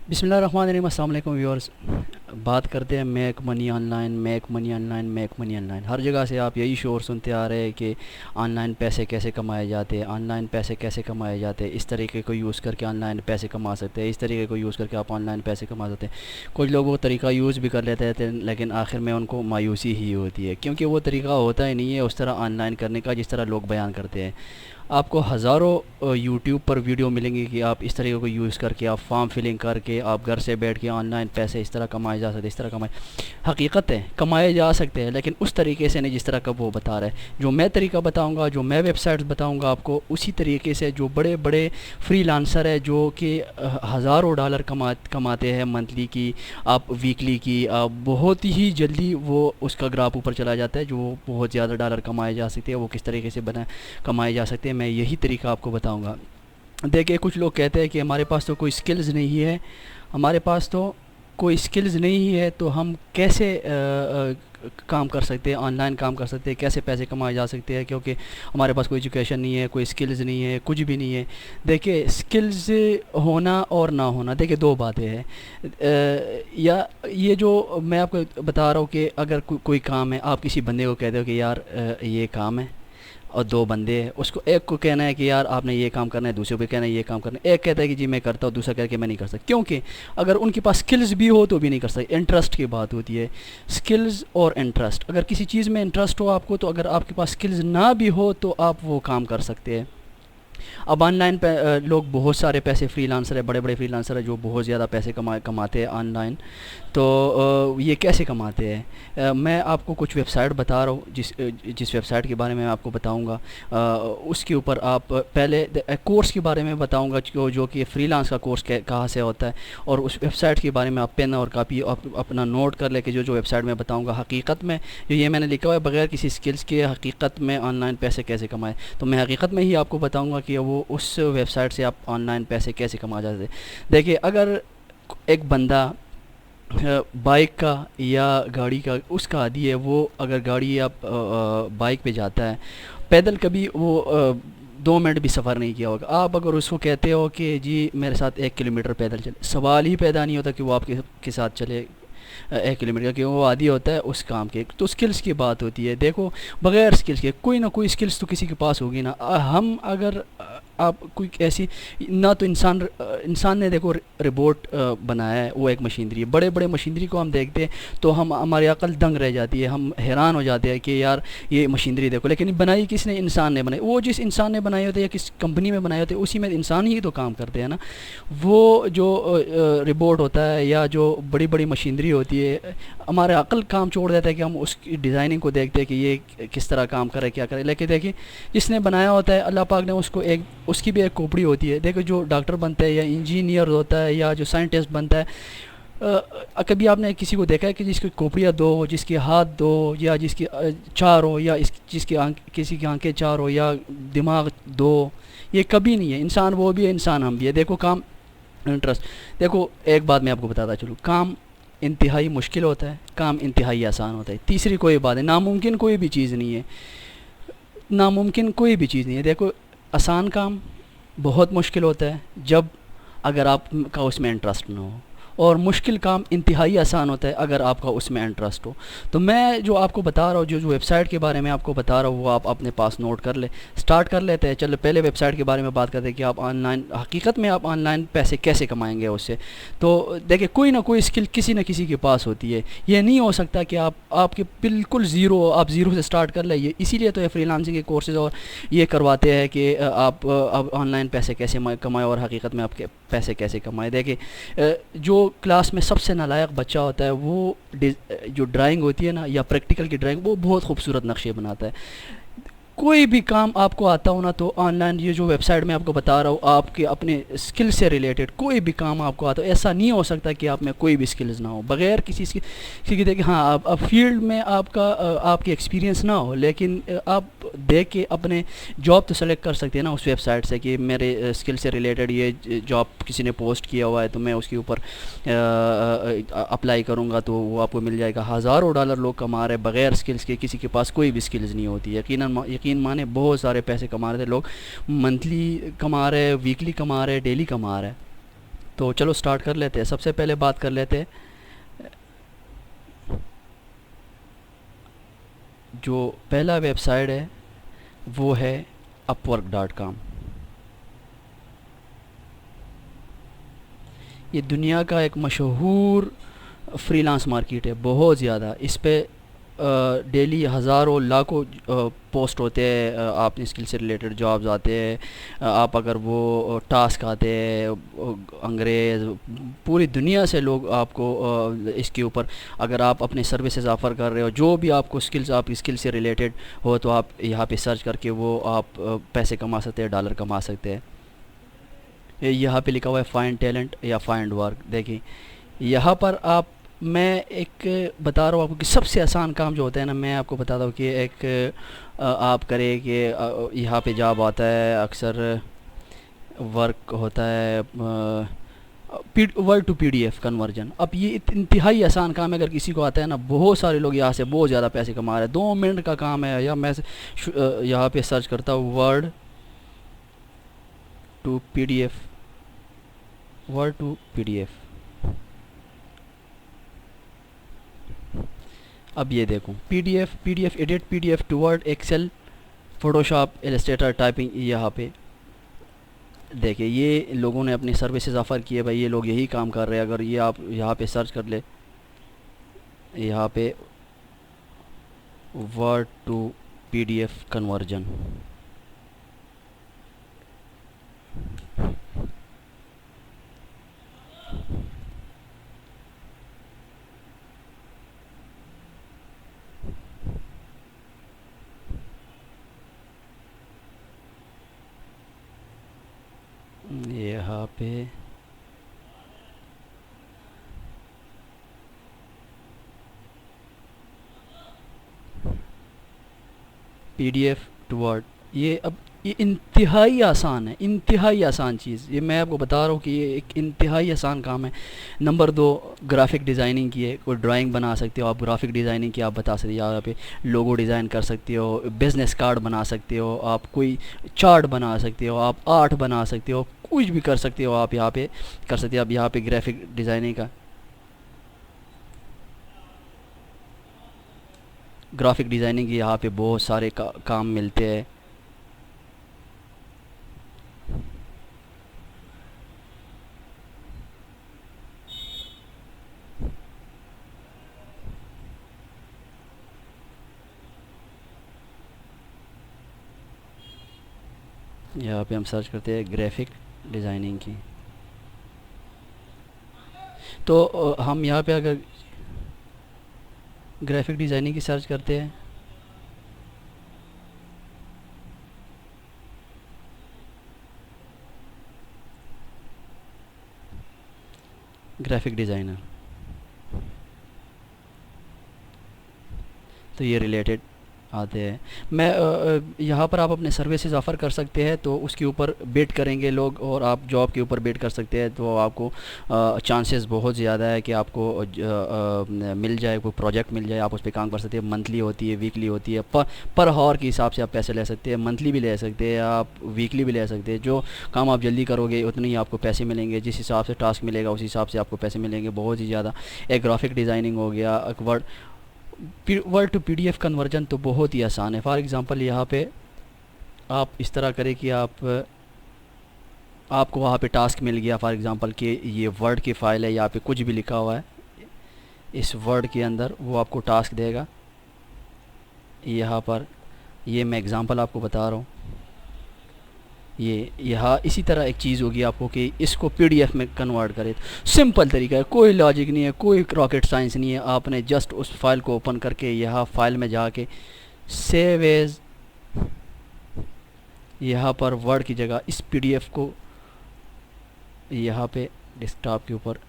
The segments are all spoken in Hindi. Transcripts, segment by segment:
बिस्मिल्लाहिर्रहमानिर्रहीम। अस्सलाम वालेकुम व्यूअर्स। बात करते हैं make money online, make money online, make money online. हर जगह से आप यही शोर सुनते आ रहे हैं कि ऑनलाइन पैसे कैसे कमाए जाते हैं, ऑनलाइन पैसे कैसे कमाए जाते हैं, इस तरीके को यूज़ करके ऑनलाइन पैसे कमा सकते हैं, इस तरीके को यूज़ करके आप ऑनलाइन पैसे कमा सकते हैं। कुछ लोग वो तरीका यूज़ भी कर लेते थे, लेकिन आखिर में उनको मायूसी ही होती है, क्योंकि वो तरीका होता ही नहीं है उस तरह ऑनलाइन करने का जिस तरह लोग बयान करते हैं। आपको हज़ारों यूट्यूब पर वीडियो मिलेंगी कि आप इस तरीके को यूज़ करके, आप फॉर्म फिलिंग करके, आप घर से बैठ के ऑनलाइन पैसे इस तरह कमाए जा सकते, इस तरह कमाए। हकीकत है कमाए जा सकते हैं, लेकिन उस तरीके से नहीं जिस तरह का वो बता रहा है। जो मैं तरीका बताऊंगा, जो मैं वेबसाइट्स बताऊंगा आपको, उसी तरीके से जो बड़े बड़े फ्रीलांसर है जो कि हज़ारों डॉलर कमाते हैं मंथली की, आप वीकली की, आप बहुत ही जल्दी वो उसका ग्राफ ऊपर चला जाता है। जो बहुत ज़्यादा डॉलर कमाए जा सकते हैं, वो किस तरीके से कमाए जा सकते हैं, मैं यही तरीका आपको बताऊंगा। देखिए, कुछ लोग कहते हैं कि हमारे पास तो कोई स्किल्स नहीं है, हमारे पास तो कोई स्किल्स नहीं है, तो हम कैसे काम कर सकते हैं, ऑनलाइन काम कर सकते हैं, कैसे पैसे कमाए जा सकते हैं, क्योंकि हमारे पास कोई एजुकेशन नहीं है, कोई स्किल्स नहीं है, कुछ भी नहीं है। देखिए, स्किल्स होना और ना होना, देखिए दो बातें हैं। या ये जो मैं आपको बता रहा हूँ कि अगर कोई काम है, आप किसी बंदे को कहते हो कि यार ये काम है, और दो बंदे हैं, उसको एक को कहना है कि यार आपने ये काम करना है, दूसरे को कहना है ये काम करना है। एक कहता है कि जी मैं करता हूँ, दूसरा कहता है कि मैं नहीं कर सकता। क्योंकि अगर उनके पास स्किल्स भी हो तो भी नहीं कर सकते। इंटरेस्ट की बात होती है, स्किल्स और इंटरेस्ट। अगर किसी चीज़ में इंटरेस्ट हो आपको, तो अगर आपके पास स्किल्स ना भी हो तो आप वो काम कर सकते हैं। अब ऑनलाइन पे लोग बहुत सारे पैसे, फ्रीलांसर है, बड़े बड़े फ्रीलांसर है जो बहुत ज़्यादा पैसे कमाते हैं ऑनलाइन। तो ये कैसे कमाते हैं, मैं आपको कुछ वेबसाइट बता रहा हूँ, जिस वेबसाइट के बारे में मैं आपको बताऊँगा। उसके ऊपर आप पहले कोर्स के बारे में बताऊँगा, जो कि फ्रीलांस का कोर्स कहाँ से होता है, और उस वेबसाइट के बारे में आप पेन और कापी अपना नोट कर लेके जो वेबसाइट में बताऊँगा, हकीकत में जो ये मैंने लिखा हुआ है, बगैर किसी स्किल्स के हकीकत में ऑनलाइन पैसे कैसे कमाएँ, तो मैं हकीकत में ही आपको बताऊँगा कि वो उस वेबसाइट से आप ऑनलाइन पैसे कैसे कमा जाते हैं। देखिए, अगर एक बंदा बाइक का या गाड़ी का उसका आदी है, वो अगर गाड़ी या बाइक पे जाता है, पैदल कभी वो 2 मिनट भी सफ़र नहीं किया होगा। आप अगर उसको कहते हो कि जी मेरे साथ 1 किलोमीटर पैदल चले, सवाल ही पैदा नहीं होता कि वो आपके के साथ चले 1 किलोमीटर, क्योंकि वो आदी होता है उस काम के। तो स्किल्स की बात होती है। देखो, बगैर स्किल्स के कोई ना कोई स्किल्स तो किसी के पास होगी ना। हम अगर आप कोई ऐसी ना, तो इंसान ने देखो रिबोट बनाया है, वो एक मशीनरी है। बड़े बड़े मशीनरी को हम देखते हैं तो हम हमारी अकल दंग रह जाती है, हम हैरान हो जाते हैं कि यार ये मशीनरी देखो। लेकिन बनाई किसने? इंसान ने बनाई। वो जिस इंसान ने बनाए होते या किस कंपनी में बनाए होते, उसी में इंसान ही तो काम करते हैं ना। वो जो रिबोट होता है या जो बड़ी बड़ी मशीनरी होती है, हमारे अकल काम छोड़ देता है कि हम उसकी डिज़ाइनिंग को देखते हैं कि ये किस तरह काम करे, क्या करे। लेकिन देखिए, जिसने बनाया होता है अल्लाह पाक ने उसको एक, उसकी भी एक खोपड़ी होती है। देखो, जो डॉक्टर बनता है या इंजीनियर होता है या जो साइंटिस्ट बनता है, कभी आपने किसी को देखा है कि जिसकी खोपड़ियाँ दो हो, जिसके हाथ दो, या जिसकी चार हो, या जिसकी किसी की आंखें चार हो, या दिमाग दो? ये कभी नहीं है। इंसान वो भी है, इंसान हम भी है। देखो, काम, इंटरेस्ट। देखो, एक बात मैं आपको बताता चलूँ, काम इंतहाई मुश्किल होता है, काम इंतहाई आसान होता है। तीसरी कोई बात है, नामुमकिन कोई भी चीज़ नहीं है, नामुमकिन कोई भी चीज़ नहीं है। देखो, आसान काम बहुत मुश्किल होता है जब अगर आपका उसमें इंटरेस्ट ना हो, और मुश्किल काम इंतहाई आसान होता है अगर आपका उसमें इंटरेस्ट हो। तो मैं जो आपको बता रहा हूँ, जो जो वेबसाइट के बारे में आपको बता रहा हूँ, वो आप अपने पास नोट कर ले। स्टार्ट कर लेते हैं। चलो, पहले वेबसाइट के बारे में बात करते हैं कि आप ऑनलाइन, हकीकत में आप ऑनलाइन पैसे कैसे कमाएंगे उससे। तो देखिए, कोई ना कोई स्किल किसी न किसी के पास होती है। ये नहीं हो सकता कि आपके बिल्कुल ज़ीरो, आप ज़ीरो से स्टार्ट कर ले। ये इसीलिए तो ये फ्रीलांसिंग के कोर्सेज़ और ये करवाते हैं कि आप ऑनलाइन पैसे कैसे कमाएँ और हकीकत में आपके पैसे कैसे कमाएँ। देखिए, जो क्लास में सबसे नालायक बच्चा होता है, वो जो ड्राइंग होती है ना, या प्रैक्टिकल की ड्राइंग, वो बहुत खूबसूरत नक्शे बनाता है। कोई भी काम आपको आता हो ना, तो ऑनलाइन ये जो वेबसाइट मैं आपको बता रहा हूँ, आपके अपने स्किल से रिलेटेड कोई भी काम आपको आता हो, ऐसा नहीं हो सकता कि आप में कोई भी स्किल्स ना हो, बगैर किसी की देखिए। हाँ, आप फील्ड में आपका आपकी एक्सपीरियंस ना हो, लेकिन आप देख के अपने जॉब तो सेलेक्ट कर सकते हैं ना उस वेबसाइट से, कि मेरे स्किल से रिलेटेड ये जॉब किसी ने पोस्ट किया हुआ है, तो मैं उसके ऊपर अप्लाई करूँगा तो वो आपको मिल जाएगा। हज़ारों डॉलर लोग कमा रहे बगैर स्किल्स के, किसी के पास कोई भी स्किल्स नहीं होती। यकीन माने बहुत सारे पैसे कमा रहे थे लोग, मंथली कमा रहे, वीकली कमा रहे, डेली कमा रहे। तो चलो स्टार्ट कर लेते हैं। सबसे पहले बात कर लेते हैं जो पहला वेबसाइट है वो है upwork.com। ये दुनिया का एक मशहूर फ्रीलांस मार्केट है, बहुत ज़्यादा। इस पे डेली हज़ारों लाखों पोस्ट होते हैं, अपनी स्किल से रिलेटेड जॉब्स आते हैं। आप अगर वो टास्क आते हैं, अंग्रेज़ पूरी दुनिया से लोग आपको इसके ऊपर, अगर आप अपने सर्विसेज ऑफ़र कर रहे हो, जो भी आपको स्किल्स, आपकी स्किल से रिलेटेड हो, तो आप यहाँ पे सर्च करके वो आप पैसे कमा सकते हैं, डॉलर कमा सकते हैं। यहाँ पे लिखा हुआ है फाइंड टैलेंट या फाइंड वर्क। देखिए यहाँ पर आप, मैं एक बता रहा हूँ आपको कि सबसे आसान काम जो होता है ना, मैं आपको बताता हूँ कि एक आप करें कि यहाँ पे जॉब आता है, अक्सर वर्क होता है वर्ड टू पीडीएफ कन्वर्जन। अब ये इंतहाई आसान काम है, अगर किसी को आता है ना, बहुत सारे लोग यहाँ से बहुत ज़्यादा पैसे कमा रहे हैं। 2 मिनट का काम है। या मैं यहाँ पे सर्च करता हूँ word to PDF, word to PDF. अब ये देखो PDF, PDF edit, PDF to word, Excel, Photoshop, Illustrator, typing. यहाँ पे देखिए ये लोगों ने अपनी सर्विसेज ऑफ़र की है भाई, ये लोग यही काम कर रहे हैं। अगर ये आप यहाँ पे सर्च कर ले, यहाँ पे वर्ड टू पीडीएफ कन्वर्जन, यहाँ पे पीडीएफ टू वर्ड। ये अब ये इंतहाई आसान है, इंतहाई आसान चीज़। ये मैं आपको बता रहा हूँ कि ये एक इंतहाई आसान काम है। नंबर 2, ग्राफिक डिज़ाइनिंग की है। कोई ड्राइंग बना सकते हो आप, ग्राफिक डिज़ाइनिंग की आप बता सकते हो। यहाँ पे लोगो डिज़ाइन कर सकते हो, बिज़नेस कार्ड बना सकते हो आप, कोई चार्ट बना सकते हो आप, आर्ट बना सकते हो, कुछ भी कर सकते हो आप यहाँ पे कर सकते हो। आप यहाँ पे ग्राफिक डिज़ाइनिंग का, ग्राफिक डिज़ाइनिंग के यहाँ पे बहुत सारे काम मिलते हैं। यहाँ पे हम सर्च करते हैं ग्राफिक डिज़ाइनिंग की, तो हम यहाँ पे अगर ग्राफिक डिज़ाइनिंग की सर्च करते हैं, ग्राफिक डिज़ाइनर, तो ये रिलेटेड आते हैं। मैं यहाँ पर आप अपने सर्विसेज ऑफ़र कर सकते हैं, तो उसके ऊपर बेट करेंगे लोग, और आप जॉब के ऊपर बेट कर सकते हैं, तो आपको चांसेस बहुत ज़्यादा है कि आपको मिल जाए, कोई प्रोजेक्ट मिल जाए। आप उस पर काम कर सकते हैं। मंथली होती है, वीकली होती है, पर हावर के हिसाब से आप पैसे ले सकते हैं। मंथली भी ले सकते हैं आप, वीकली भी ले सकते हैं। जो काम आप जल्दी करोगे उतने ही आपको पैसे मिलेंगे। जिस हिसाब से टास्क मिलेगा उस हिसाब से आपको पैसे मिलेंगे, बहुत ही ज़्यादा। एक ग्राफिक डिज़ाइनिंग हो गया, एक वर्ड टू पीडीएफ कन्वर्जन तो बहुत ही आसान है। फॉर एग्ज़ाम्पल यहाँ पे आप इस तरह करें कि आपको वहाँ पे टास्क मिल गया, फॉर एग्ज़ाम्पल कि ये वर्ड की फ़ाइल है, यहाँ पे कुछ भी लिखा हुआ है इस वर्ड के अंदर, वो आपको टास्क देगा। यहाँ पर ये मैं एग्ज़ाम्पल आपको बता रहा हूँ। ये यहाँ इसी तरह एक चीज़ होगी आपको कि इसको पीडीएफ में कन्वर्ट करें। सिंपल तरीका है, कोई लॉजिक नहीं है, कोई रॉकेट साइंस नहीं है। आपने जस्ट उस फाइल को ओपन करके यहाँ फाइल में जाके सेव एज, यहाँ पर वर्ड की जगह इस पीडीएफ को यहाँ पे डेस्कटॉप के ऊपर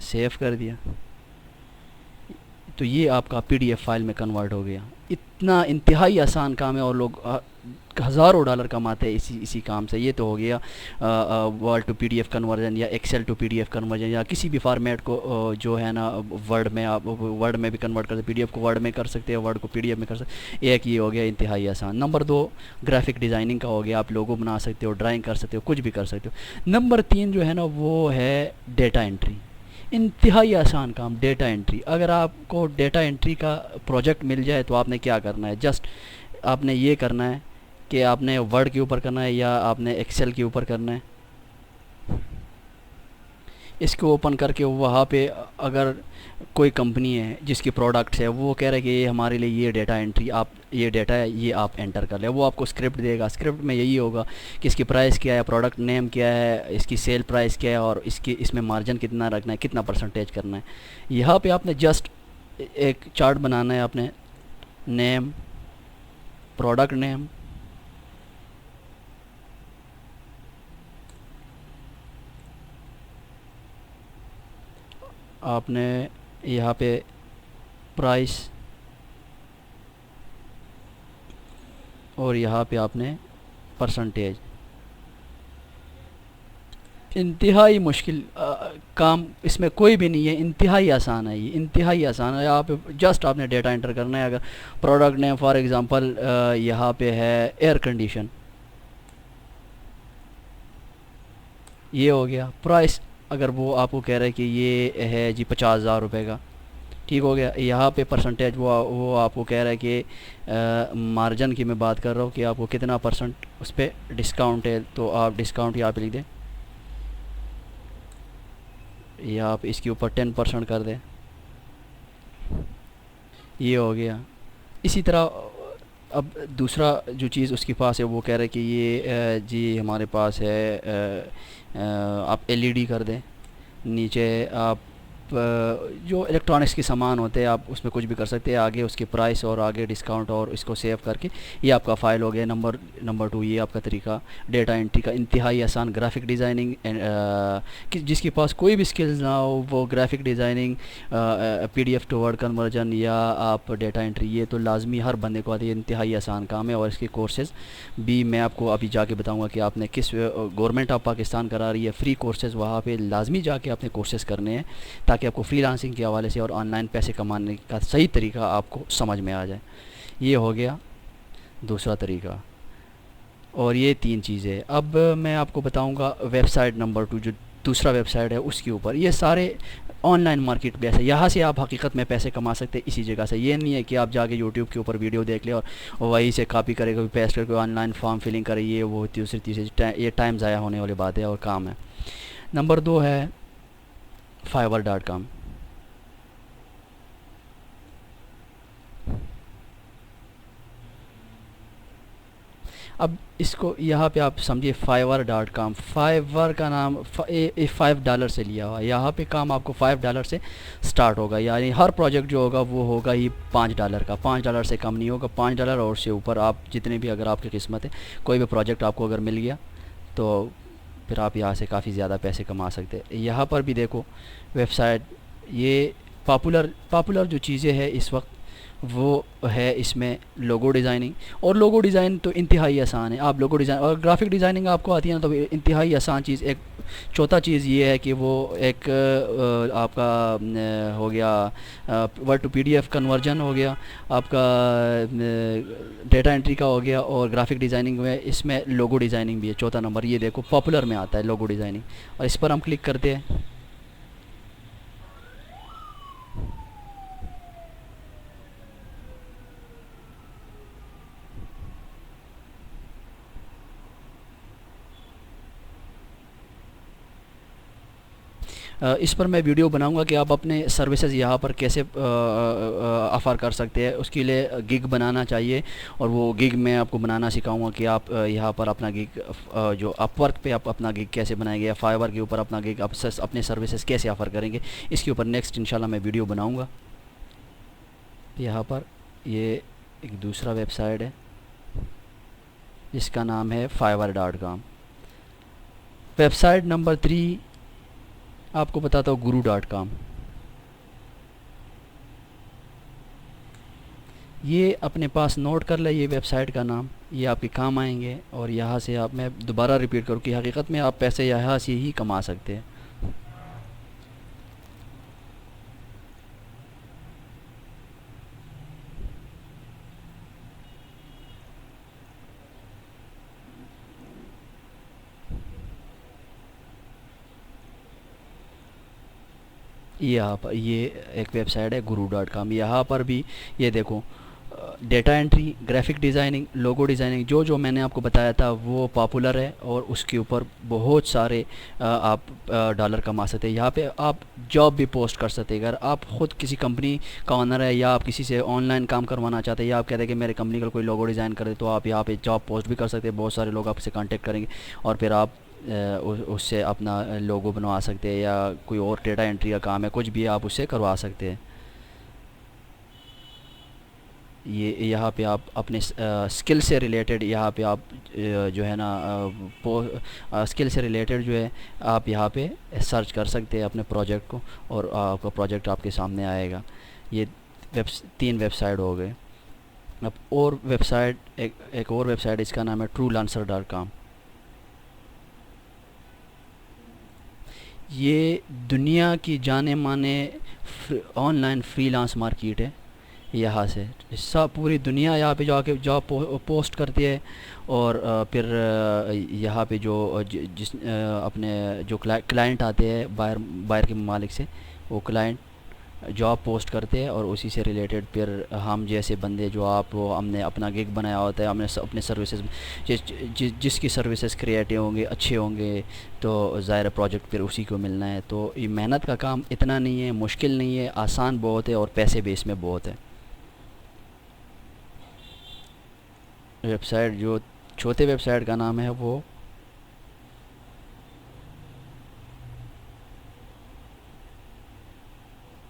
सेव कर दिया। तो ये आपका पीडीएफ फाइल में कन्वर्ट हो गया। इतना इंतहाई आसान काम है और लोग हज़ारों डॉलर कमाते हैं इसी काम से। ये तो हो गया वर्ड टू पीडीएफ कन्वर्जन या एक्सेल टू पीडीएफ कन्वर्जन या किसी भी फॉर्मेट को जो है ना वर्ड में आप वर्ड में भी कन्वर्ट कर सकते, पीडीएफ को वर्ड में कर सकते हैं, वर्ड को पीडीएफ में कर सकते। एक ये हो गया इंतहाई आसान। नंबर 2 ग्राफिक डिज़ाइनिंग का हो गया, आप लोगो बना सकते हो, ड्राइंग कर सकते हो, कुछ भी कर सकते हो। नंबर 3 जो है ना वो है डेटा एंट्री। इंतहाई आसान काम डेटा एंट्री। अगर आपको डेटा एंट्री का प्रोजेक्ट मिल जाए तो आपने क्या करना है, जस्ट आपने ये करना है कि आपने वर्ड के ऊपर करना है या आपने एक्सेल के ऊपर करना है। इसको ओपन करके वहाँ पे अगर कोई कंपनी है जिसकी प्रोडक्ट्स है वो कह रहा है कि ये हमारे लिए ये डेटा एंट्री, आप ये डेटा है ये आप एंटर कर ले, वो आपको स्क्रिप्ट देगा। स्क्रिप्ट में यही होगा कि इसकी प्राइस क्या है, प्रोडक्ट नेम क्या है, इसकी सेल प्राइस क्या है और इसमें मार्जिन कितना रखना है, कितना परसेंटेज करना है। यहाँ पे आपने जस्ट एक चार्ट बनाना है, आपने नेम, प्रोडक्ट नेम, आपने यहाँ पे प्राइस और यहाँ पे आपने परसेंटेज। इंतहाई मुश्किल काम इसमें कोई भी नहीं है, इंतहाई आसान है, ये इंतहाई आसान है। आप जस्ट आपने डेटा एंटर करना है। अगर प्रोडक्ट नेम फॉर एग्ज़ाम्पल यहाँ पे है एयर कंडीशन, ये हो गया। प्राइस अगर वो आपको कह रहा है कि ये है जी 50,000 रुपये का, ठीक हो गया। यहाँ पे परसेंटेज वो आपको कह रहा है कि मार्जिन की मैं बात कर रहा हूँ कि आपको कितना परसेंट उस पर डिस्काउंट है, तो आप डिस्काउंट यहाँ पे लिख दें या आप इसके ऊपर 10% कर दें, ये हो गया। इसी तरह अब दूसरा जो चीज़ उसके पास है वो कह रहा है कि ये जी हमारे पास है, आप एलईडी कर दें। नीचे आप जो इलेक्ट्रॉनिक्स के सामान होते हैं आप उसमें कुछ भी कर सकते हैं। आगे उसकी प्राइस और आगे डिस्काउंट और इसको सेव करके ये आपका फ़ाइल हो गया। नंबर 2 ये आपका तरीका डेटा एंट्री का, इंतहाई आसान। ग्राफिक डिज़ाइनिंग कि जिसके पास कोई भी स्किल्स ना हो वो graphic designing, PDF to word conversion या आप डेटा एंट्री, ये तो लाजमी हर बंदे को आती है। इंतहाई आसान काम है और इसके कोर्सेज़ भी मैं आपको अभी जाके बताऊँगा कि आपने किस गवर्नमेंट ऑफ पाकिस्तान करा रही है फ्री कोर्सेज़, वहाँ पर लाजमी जाके आपने कोर्सेज़ करने हैं ताकि आपको फ्रीलांसिंग के हवाले से और ऑनलाइन पैसे कमाने का सही तरीका आपको समझ में आ जाए। ये हो गया दूसरा तरीका और ये 3 चीज़ें। अब मैं आपको बताऊंगा वेबसाइट नंबर 2, जो दूसरा वेबसाइट है उसके ऊपर। ये सारे ऑनलाइन मार्केट प्लेस है, यहाँ से आप हकीकत में पैसे कमा सकते हैं इसी जगह से। ये नहीं है कि आप जाके यूट्यूब के ऊपर वीडियो देख ले और वहीं से कॉपी करे, कोई पेस्ट करके ऑनलाइन फॉर्म फिलिंग करे, ये वो तीसरी ये टाइम ज़ाया होने वाली बात है और काम है। नंबर 2 है fiverr.com। अब इसको यहाँ पे आप समझिए fiverr.com। फाइवर का नाम $5 से लिया हुआ। यहाँ पे काम आपको $5 से स्टार्ट होगा, यानी हर प्रोजेक्ट जो होगा वो होगा ही $5 का। $5 से कम नहीं होगा, $5 और से ऊपर आप जितने भी, अगर आपकी किस्मत है कोई भी प्रोजेक्ट आपको अगर मिल गया तो फिर आप यहाँ से काफ़ी ज़्यादा पैसे कमा सकते हैं। यहाँ पर भी देखो वेबसाइट, ये पॉपुलर जो चीज़ें हैं इस वक्त वो है इसमें लोगो डिज़ाइनिंग। और लोगो डिज़ाइन तो इंतहाई आसान है। आप लोगो डिज़ाइन और ग्राफिक डिज़ाइनिंग आपको आती है ना तो इंतहाई आसान चीज़। एक चौथा चीज़ ये है कि वो एक आपका हो गया वर्ड टू पीडीएफ कन्वर्जन हो गया, आपका डेटा एंट्री का हो गया, और ग्राफिक डिज़ाइनिंग में इसमें लोगो डिज़ाइनिंग भी है। चौथा नंबर ये देखो पॉपुलर में आता है लोगो डिज़ाइनिंग, और इस पर हम क्लिक करते हैं। इस पर मैं वीडियो बनाऊंगा कि आप अपने सर्विसेज यहाँ पर कैसे ऑफ़र कर सकते हैं। उसके लिए गिग बनाना चाहिए और वो गिग मैं आपको बनाना सिखाऊंगा कि आप यहाँ पर अपना गिग जो अपवर्क पे आप अपना गिग कैसे बनाएंगे या फाइवर के ऊपर अपना गिग आप अपने सर्विसेज कैसे ऑफ़र करेंगे, इसके ऊपर नेक्स्ट इंशाल्लाह मैं वीडियो बनाऊँगा। यहाँ पर ये एक दूसरा वेबसाइट है जिसका नाम है fiverr.com। वेबसाइट नंबर 3 आपको बताता हूँ guru.com। ये अपने पास नोट कर ले, ये वेबसाइट का नाम, ये आपके काम आएंगे। और यहाँ से आप, मैं दोबारा रिपीट करूँ कि हकीकत में आप पैसे यहाँ से ही कमा सकते हैं। यहाँ पर ये एक वेबसाइट है guru.com, यहाँ पर भी ये देखो, data entry, graphic designing, logo designing, जो जो मैंने आपको बताया था वो पॉपुलर है और उसके ऊपर बहुत सारे आप डॉलर कमा सकते हैं। यहाँ पे आप जॉब भी पोस्ट कर सकते हैं। अगर आप ख़ुद किसी कंपनी का ऑनर है या आप किसी से ऑनलाइन काम करवाना चाहते हैं या आप कहते हैं कि मेरे कंपनी का कोई लोगो डिज़ाइन करे, तो आप यहाँ पे जॉब पोस्ट भी कर सकते हैं। बहुत सारे लोग आपसे कांटेक्ट करेंगे और फिर आप उससे अपना लोगो बनवा सकते हैं, या कोई और डेटा एंट्री का काम है, कुछ भी आप उससे करवा सकते हैं। ये यहाँ पे आप अपने स्किल से रिलेटेड, यहाँ पे आप जो है ना स्किल से रिलेटेड जो है आप यहाँ पे सर्च कर सकते हैं अपने प्रोजेक्ट को, और आपका प्रोजेक्ट आपके सामने आएगा। ये वेब 3 वेबसाइट हो गए। अब और वेबसाइट, एक और वेबसाइट, इसका नाम है truelancer.com। ये दुनिया की जाने माने ऑनलाइन फ्रीलांस मार्केट है। यहाँ से सब पूरी दुनिया यहाँ पे जाके जॉब पोस्ट करती है। और फिर यहाँ पे जो अपने जो क्लाइंट आते हैं बाहर बाहर के ममालिक से, वो क्लाइंट जॉब पोस्ट करते हैं और उसी से रिलेटेड फिर हम जैसे बंदे जो आप, वो हमने अपना गिग बनाया होता है, हमने अपने सर्विसेज जिसकी सर्विसेज क्रिएटिव होंगे, अच्छे होंगे, तो ज़ाहिर प्रोजेक्ट फिर उसी को मिलना है। तो ये मेहनत का काम इतना नहीं है, मुश्किल नहीं है, आसान बहुत है और पैसे भी इसमें बहुत है। वेबसाइट जो चौथे वेबसाइट का नाम है वो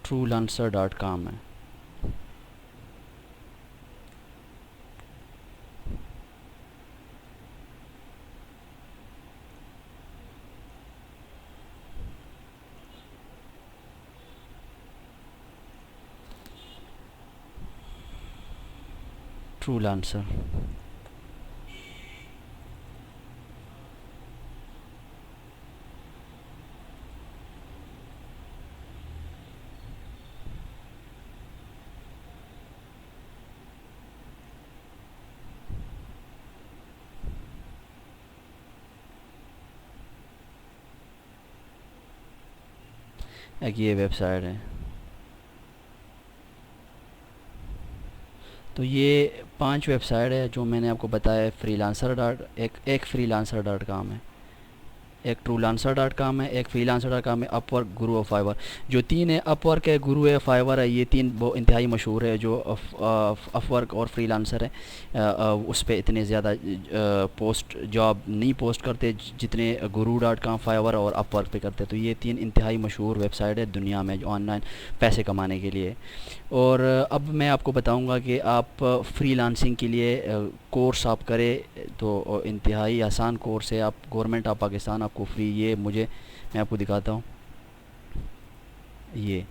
truelancer.com है। TrueLancer। एक ये वेबसाइट है। तो ये 5 वेबसाइट है जो मैंने आपको बताया। एक freelancer.com है, एक truelancer.com है, एक freelancer.com है, अपवर्क, गुरु और फाइवर। जो 3 है, अपवर्क है, गुरु है, फाइवर है, ये 3 बहुत इंतहाई मशहूर है। जो अपवर्क और फ्रीलांसर है, उस पर इतने ज़्यादा पोस्ट जॉब नहीं पोस्ट करते जितने guru.com, फाइवर और अपवर्क पे करते। तो ये 3 इंतहाई मशहूर वेबसाइट है दुनिया में जो ऑनलाइन पैसे कमाने के लिए। और अब मैं आपको बताऊंगा कि आप फ्रीलांसिंग के लिए कोर्स आप करें तो इंतहाई आसान कोर्स है। आप गवर्नमेंट ऑफ पाकिस्तान आपको फ्री, ये मैं आपको दिखाता हूँ। ये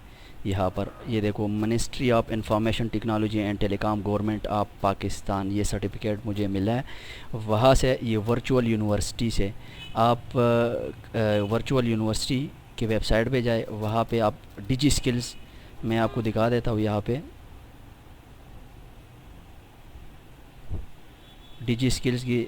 यहाँ पर ये देखो, ministry of information technology and telecom, government of Pakistan, ये सर्टिफिकेट मुझे मिला है। वहाँ से ये वर्चुअल यूनिवर्सिटी से आप वर्चुअल यूनिवर्सिटी की वेबसाइट पे जाए, वहाँ पे आप डिजी स्किल्स, मैं आपको दिखा देता हूँ। यहाँ पे डिजी स्किल्स की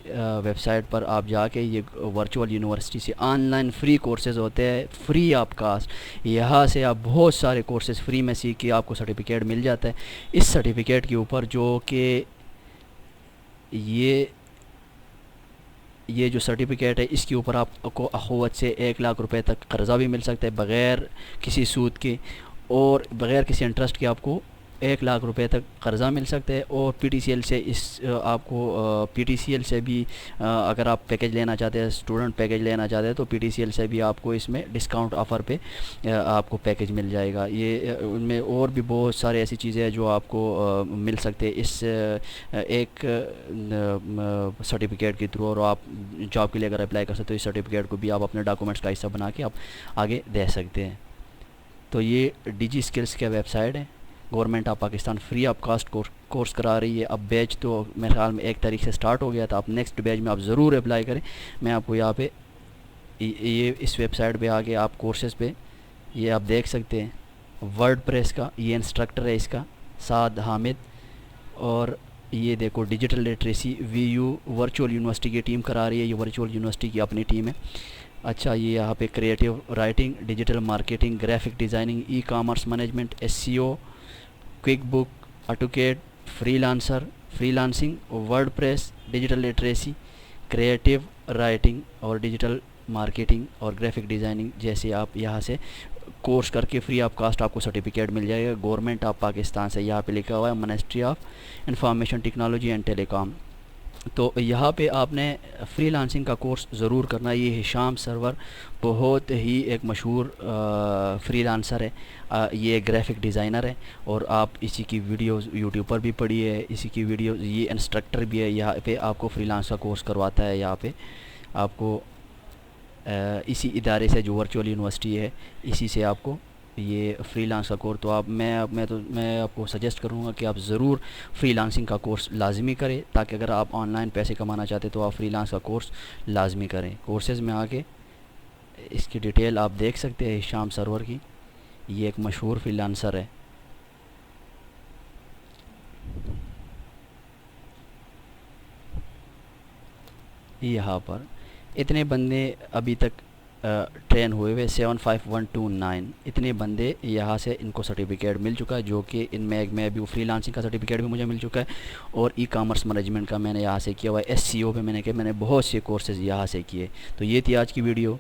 वेबसाइट पर आप जाके ये वर्चुअल यूनिवर्सिटी से ऑनलाइन फ्री कोर्सेज़ होते हैं, फ्री ऑफ कास्ट। यहाँ से आप बहुत सारे कोर्सेज़ फ्री में सीख के आपको सर्टिफिकेट मिल जाता है। इस सर्टिफिकेट के ऊपर जो कि ये जो सर्टिफिकेट है, इसके ऊपर आपको अखुवत से 1 लाख रुपए तक कर्ज़ा भी मिल सकता है बग़ैर किसी सूद के और बग़ैर किसी इंटरेस्ट के। आपको 1 लाख रुपए तक कर्ज़ा मिल सकता है। और पीटीसीएल से आपको पीटीसीएल से भी अगर आप पैकेज लेना चाहते हैं, स्टूडेंट पैकेज लेना चाहते हैं, तो पीटीसीएल से भी आपको इसमें डिस्काउंट ऑफ़र पे आपको पैकेज मिल जाएगा। ये उनमें और भी बहुत सारे ऐसी चीज़ें हैं जो आपको मिल सकते हैं इस एक सर्टिफिकेट के थ्रू। और आप जॉब के लिए अगर अप्लाई कर सकते हो, इस सर्टिफिकेट को भी आप अपने डॉक्यूमेंट्स का हिस्सा बना के आप आगे दे सकते हैं। तो ये डिजी स्किल्स का वेबसाइट है। Government of Pakistan free of cost course करा रही है। अब बैच तो मेरे ख्याल में 1 तारीख से स्टार्ट हो गया था। आप नेक्स्ट बैच में आप ज़रूर अप्लाई करें। मैं आपको यहाँ पे ये इस वेबसाइट पे आके आप कोर्सेज़ पे ये आप देख सकते हैं। वर्डप्रेस का ये इंस्ट्रक्टर है इसका, साद हामिद। और ये देखो digital literacy Vu virtual university की टीम करा रही है। ये वर्चुअल यूनिवर्सिटी की अपनी टीम है। अच्छा, ये यहाँ पे creative writing, digital marketing, graphic designing, e commerce management, SEO, quick book, AutoCAD, freelancing, WordPress, digital literacy, creative writing और डिजिटल मार्केटिंग और ग्राफिक डिज़ाइनिंग जैसे आप यहाँ से कोर्स करके फ्री ऑफ कास्ट आपको सर्टिफिकेट मिल जाएगा गवर्नमेंट ऑफ पाकिस्तान से। यहाँ पे लिखा हुआ है ministry of information technology and telecom. तो यहाँ पे आपने फ्रीलांसिंग का कोर्स ज़रूर करना है। ये हिशाम सरवर बहुत ही एक मशहूर फ्रीलांसर है। ये ग्राफिक डिज़ाइनर है और आप इसी की वीडियोस यूट्यूब पर भी पढ़ी है। इसी की वीडियो, ये इंस्ट्रक्टर भी है। यहाँ पे आपको फ्रीलांस का कोर्स करवाता है। यहाँ पे आपको इसी इदारे से जो वर्चुअल यूनिवर्सिटी है, इसी से आपको ये फ्रीलांस का कोर्स। तो आप मैं आपको सजेस्ट करूँगा कि आप ज़रूर फ्रीलांसिंग का कोर्स लाजमी करें, ताकि अगर आप ऑनलाइन पैसे कमाना चाहते तो आप फ्रीलांस का कोर्स लाजमी करें। कोर्सेज़ में आके इसकी डिटेल आप देख सकते हैं हिशाम सरवर की। ये एक मशहूर फ्रीलांसर है। यहाँ पर इतने बंदे अभी तक ट्रेन हुए हुए 75129 इतने बंदे यहाँ से इनको सर्टिफिकेट मिल चुका है, जो कि इनमें मैं भी फ्रीलांसिंग का सर्टिफिकेट भी मुझे मिल चुका है और ई कॉमर्स मैनेजमेंट का मैंने यहाँ से किया हुआ है। एसईओ पे मैंने बहुत से कोर्सेज़ यहाँ से किए। तो ये थी आज की वीडियो।